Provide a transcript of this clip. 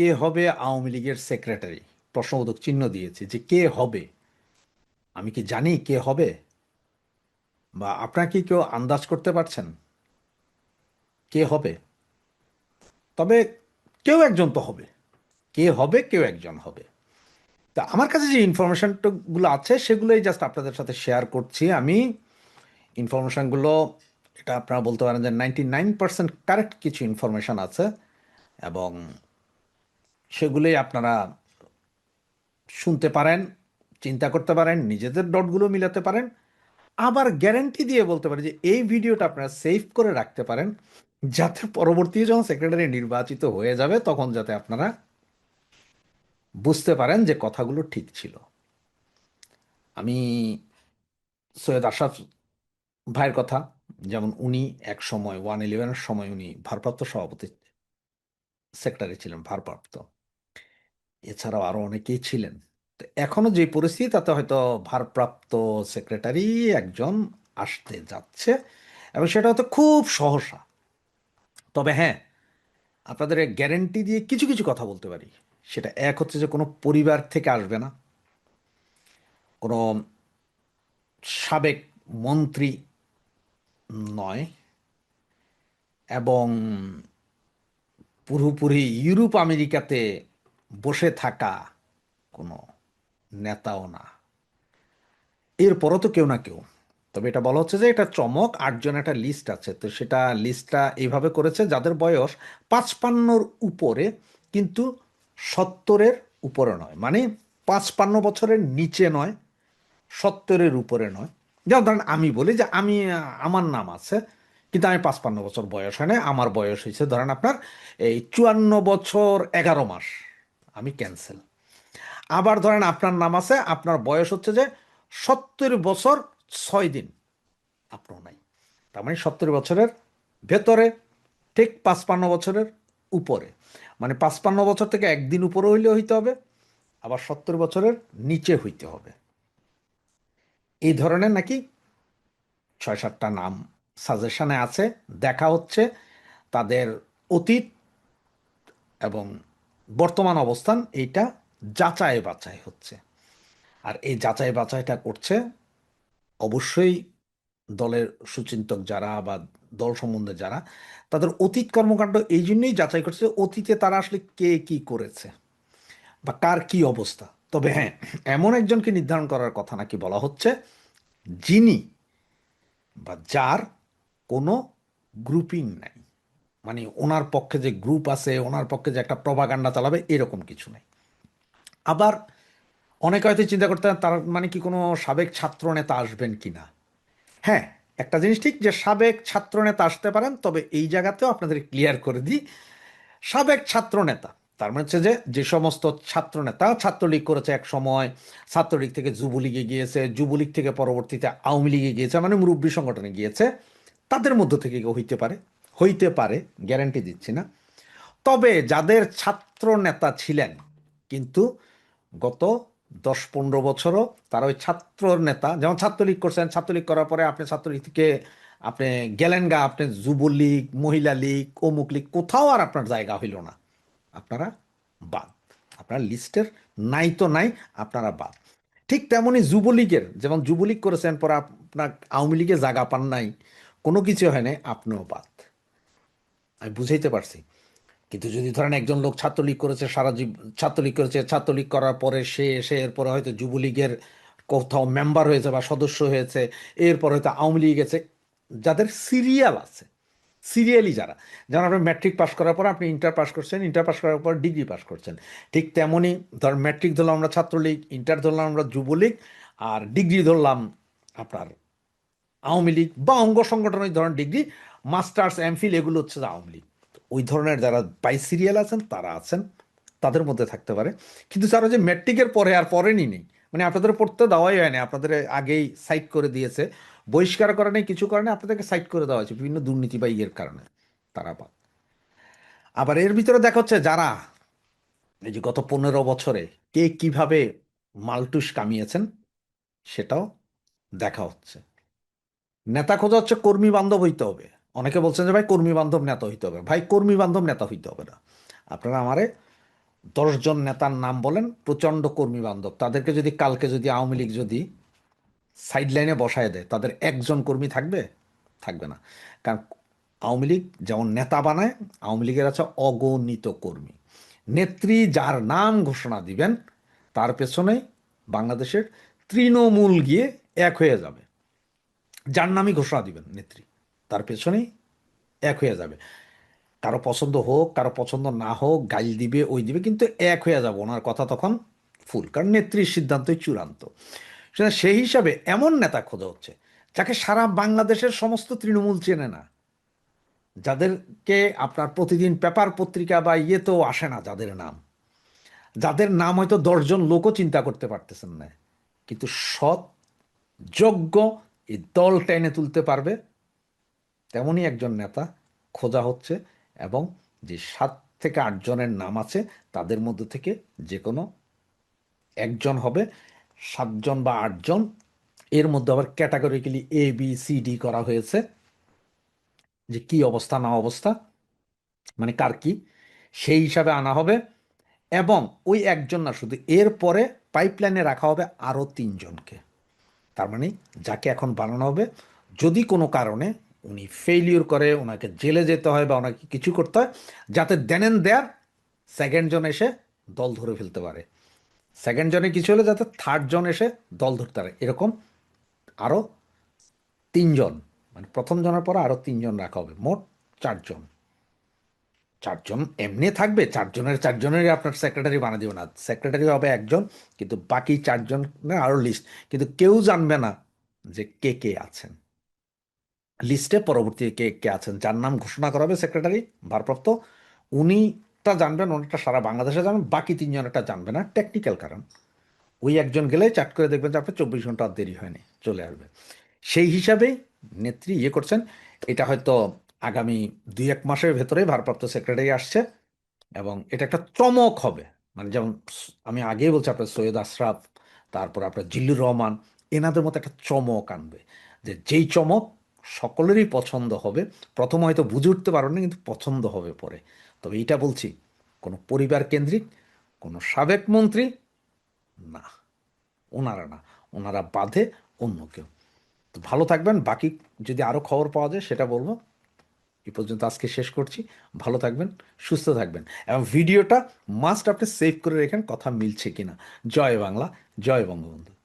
কে হবে আওয়ামী লীগের সেক্রেটারি, প্রশ্নবোধক চিহ্ন দিয়েছি যে কে হবে। আমি কি জানি কে হবে, বা আপনারা কি কেউ আন্দাজ করতে পারছেন কে হবে? তবে কেউ একজন তো হবে। কে হবে? কেউ একজন হবে। তা আমার কাছে যে ইনফরমেশনগুলো আছে সেগুলোই জাস্ট আপনাদের সাথে শেয়ার করছি আমি। ইনফরমেশনগুলো, এটা আপনারা বলতে পারেন যে 99% কারেক্ট কিছু ইনফরমেশন আছে, এবং সেগুলোই আপনারা শুনতে পারেন, চিন্তা করতে পারেন, নিজেদের ডটগুলো মিলাতে পারেন। আবার গ্যারান্টি দিয়ে বলতে পারি যে এই ভিডিওটা আপনারা সেভ করে রাখতে পারেন, যাতে পরবর্তী যখন সেক্রেটারি নির্বাচিত হয়ে যাবে তখন যাতে আপনারা বুঝতে পারেন যে কথাগুলো ঠিক ছিল। আমি সৈয়দ আশরাফ ভাইয়ের কথা, যেমন উনি এক সময় 111-এর সময় উনি ভারপ্রাপ্ত সভাপতি সেক্রেটারি ছিলেন, ভারপ্রাপ্ত। এছাড়াও আরো অনেকেই ছিলেন। তো এখনো যে পরিস্থিতি তাতে হয়তো ভারপ্রাপ্ত সেক্রেটারি একজন আসতে যাচ্ছে, এবং সেটা হয়তো খুব সহসা। তবে হ্যাঁ, আপনাদের গ্যারেন্টি দিয়ে কিছু কিছু কথা বলতে পারি। সেটা এক হচ্ছে যে কোনো পরিবার থেকে আসবে না, কোনো সাবেক মন্ত্রী নয়, এবং পুরোপুরি ইউরোপ আমেরিকাতে বসে থাকা কোনো নেতাও না। এরপরও তো কেউ না কেউ। তবে এটা বলা হচ্ছে যে এটা চমক, 8জন একটা লিস্ট আছে, তো সেটা লিস্টটা এইভাবে করেছে যাদের বয়স 55-র উপরে, কিন্তু 70-এর উপরে নয়, মানে 55 বছরের নিচে নয়, 70-এর উপরে নয়। যেমন ধরেন আমি বলি যে আমি, আমার নাম আছে, কিন্তু আমি 55 বছর বয়স হয় না, আমার বয়স হয়েছে ধরেন আপনার এই 54 বছর 11 মাস, আমি ক্যান্সেল। আবার ধরেন আপনার নাম আছে, আপনার বয়স হচ্ছে যে 70 বছর 6 দিন, আপনার নাই। তার মানে 70 বছরের ভেতরে, ঠিক 55 বছরের উপরে, মানে 55 বছর থেকে একদিন উপরে হইলে হইতে হবে, আবার 70 বছরের নিচে হইতে হবে। এই ধরনের নাকি 6-7টা নাম সাজেশনে আছে। দেখা হচ্ছে তাদের অতীত এবং বর্তমান অবস্থান, এইটা যাচাই বাছাই হচ্ছে। আর এই যাচাই বাছাইটা করছে অবশ্যই দলের সুচিন্তক যারা, বা দল সম্বন্ধে যারা, তাদের অতীত কর্মকাণ্ড এই জন্যই যাচাই করছে অতীতে তারা আসলে কে কি করেছে বা কার কি অবস্থা। তবে হ্যাঁ, এমন একজনকে নির্ধারণ করার কথা নাকি বলা হচ্ছে, যিনি বা যার কোনো গ্রুপিং নাই, মানে ওনার পক্ষে যে গ্রুপ আছে, ওনার পক্ষে যে একটা প্রপাগান্ডা চালাবে, এরকম কিছু নাই। আবার অনেকে হয়তো চিন্তা করতে পারেন তার মানে কি কোনো সাবেক ছাত্র নেতা আসবেন কিনা। হ্যাঁ, একটা জিনিস ঠিক যে সাবেক ছাত্রনেতা আসতে পারেন, তবে এই জায়গাতেও আপনাদের ক্লিয়ার করে দিই, সাবেক ছাত্রনেতা তার মানে হচ্ছে যে যে সমস্ত ছাত্রনেতা ছাত্রলীগ করেছে এক সময়, ছাত্রলীগ থেকে যুবলীগে গিয়েছে, যুবলীগ থেকে পরবর্তীতে আওয়ামী লীগে গিয়েছে, মানে মুরব্বী সংগঠনে গিয়েছে, তাদের মধ্য থেকে কেউ হইতে পারে, হইতে পারে, গ্যারান্টি দিচ্ছি না। তবে যাদের ছাত্র নেতা ছিলেন, কিন্তু গত 10-15 বছরও তারা ওই ছাত্র নেতা, যেমন ছাত্রলীগ করছেন, ছাত্রলীগ করার পরে আপনি ছাত্রলীগ থেকে আপনি গেলেন গা, আপনি যুবলীগ, মহিলা লীগ, অমুক লীগ, কোথাও আর আপনার জায়গা হইল না, আপনারা বাদ। আপনার লিস্টের নাই তো নাই, আপনারা বাদ। ঠিক তেমনই যুবলীগের, যেমন যুবলীগ করেছেন পরে আপনার আওয়ামী লীগে জায়গা পান নাই, কোনো কিছু হয় নাই, আপনিও বাদ। আমি বুঝাইতে পারছি? কিন্তু যদি ধরেন একজন লোক ছাত্রলীগ করেছে, সারা ছাত্রলীগ করেছে, ছাত্রলীগ করার পরে সে এসে এরপরে হয়তো যুবলীগের কোথাও মেম্বার হয়েছে বা সদস্য হয়েছে, এরপর হয়তো আওয়ামী লীগ গেছে, যাদের সিরিয়াল আছে, সিরিয়ালি যারা, যেমন আপনি ম্যাট্রিক পাস করার পর আপনি ইন্টার পাস করছেন, ইন্টার পাস করার পর ডিগ্রি পাস করছেন, ঠিক তেমনই ধর ম্যাট্রিক ধরলাম আমরা ছাত্রলীগ, ইন্টার ধরলাম আমরা যুবলীগ, আর ডিগ্রি ধরলাম আপনার আওয়ামী লীগ বা অঙ্গ সংগঠন, ওই ধরনের ডিগ্রি, মাস্টার্স এমফিল, এগুলো হচ্ছে আওয়ামী লীগ। ওই ধরনের যারা বাই সিরিয়াল আছেন তারা আছেন, তাদের মধ্যে থাকতে পারে। কিন্তু যারা যে ম্যাট্রিকের পরে আর পড়েনি নেই, মানে আপনাদের পড়তে দেওয়াই হয়নি, আপনাদের আগেই সাইট করে দিয়েছে, বহিষ্কার করে নেই, কিছু করে নেই, আপনাদেরকে সাইট করে দেওয়া হয়েছে বিভিন্ন দুর্নীতি বা ইয়ের কারণে, তারা বাদ। আবার এর ভিতরে দেখা হচ্ছে যারা এই যে গত 15 বছরে কে কিভাবে মালটুস কামিয়েছেন, সেটাও দেখা হচ্ছে। নেতা খোঁজা হচ্ছে কর্মী বান্ধব হইতে হবে। অনেকে বলছেন যে ভাই কর্মী বান্ধব নেতা হইতে হবে, ভাই কর্মী বান্ধব নেতা হইতে হবে না। আপনারা আমারে 10 জন নেতার নাম বলেন প্রচণ্ড কর্মী বান্ধব, তাদেরকে যদি কালকে যদি আওয়ামী লীগ যদি সাইড লাইনে বসায় দেয়, তাদের একজন কর্মী থাকবে? থাকবে না। কারণ আওয়ামী লীগ যেমন নেতা বানায়, আওয়ামী লীগের আছে অগণিত কর্মী। নেত্রী যার নাম ঘোষণা দিবেন, তার পেছনে বাংলাদেশের তৃণমূল গিয়ে এক হয়ে যাবে। যার নামই ঘোষণা দিবেন নেত্রী, তার পেছনেই এক হয়ে যাবে। কারো পছন্দ হোক, কারো পছন্দ না হোক, গাইল দিবে, ওই দিবে, কিন্তু এক হয়ে যাবে। ওনার কথা তখন ফুল, কারণ নেত্রীর সিদ্ধান্তই চূড়ান্ত। সুতরাং সেই হিসাবে এমন নেতা খোঁজা হচ্ছে যাকে সারা বাংলাদেশের সমস্ত তৃণমূল চেনে না, যাদেরকে আপনার প্রতিদিন পেপার পত্রিকা বা ইয়েতেও আসে না, যাদের নাম, যাদের নাম হয়তো 10 জন লোকও চিন্তা করতে পারতেছেন না, কিন্তু সৎ, যোগ্য, এই দল টেনে তুলতে পারবে, তেমনই একজন নেতা খোঁজা হচ্ছে। এবং যে 7 থেকে 8 জনের নাম আছে, তাদের মধ্যে থেকে যে কোনো একজন হবে। 7 জন বা 8 জন, এর মধ্যে আবার ক্যাটাগরিক্যালি ABCD করা হয়েছে, যে কি অবস্থা না অবস্থা, মানে কার কি, সেই হিসাবে আনা হবে। এবং ওই একজন না শুধু, এর পরে পাইপলাইনে রাখা হবে আরও 3 জনকে। তার মানে যাকে এখন বানানো হবে, যদি কোনো কারণে উনি ফেইলিওর করে, ওনাকে জেলে যেতে হয় বা ওনাকে কিছু করতে হয়, যাতে দেন এন্ড দেয়ার সেকেন্ড জন এসে দল ধরে ফেলতে পারে, সেকেন্ড জনে কিছু হলে যাতে থার্ড জন এসে দল ধরতে পারে, এরকম আরও 3 জন, মানে প্রথম জনের পরে আরও 3 জন রাখা হবে, মোট 4 জন। 4 জন এমনি থাকবে, 4 জনের আপনার সেক্রেটারি বানিয়ে দেবে না, সেক্রেটারি হবে একজন, কিন্তু বাকি 4 জন আরও লিস্ট, কিন্তু কেউ জানবে না যে কে কে আছেন লিস্টে, পরবর্তী কে কে আছেন। যার নাম ঘোষণা করা হবে সেক্রেটারি ভারপ্রাপ্ত, উনিটা জানবেন, ওনারটা সারা বাংলাদেশে জানবেন, বাকি 3 জনেরটা জানবে না, টেকনিক্যাল কারণ। ওই একজন গেলে চাট করে দেখবেন যে আপনার 24 ঘন্টা আর দেরি হয়নি, চলে আসবে। সেই হিসাবেই নেত্রী ইয়ে করছেন। এটা হয়তো আগামী 2-1 মাসের ভেতরে ভারপ্রাপ্ত সেক্রেটারি আসছে, এবং এটা একটা চমক হবে। মানে যেমন আমি আগেই বলছি, আপনার সৈয়দ আশরাফ, তারপর আপনার জিল্লুর রহমান, এনাদের মতো একটা চমক আনবে, যে যেই চমক সকলেরই পছন্দ হবে। প্রথম হয়তো বুঝে উঠতে পারবেন না, কিন্তু পছন্দ হবে পরে। তবে এইটা বলছি, কোনো পরিবার কেন্দ্রিক, কোনো সাবেক মন্ত্রী না, ওনারা না, ওনারা বাদে অন্য কেউ। তো ভালো থাকবেন, বাকি যদি আরও খবর পাওয়া যায় সেটা বলবো। এই পর্যন্ত আজকে শেষ করছি। ভালো থাকবেন, সুস্থ থাকবেন, এবং ভিডিওটা মাস্ট আপনি সেভ করে রেখেন, কথা মিলছে কিনা। জয় বাংলা, জয় বঙ্গবন্ধু।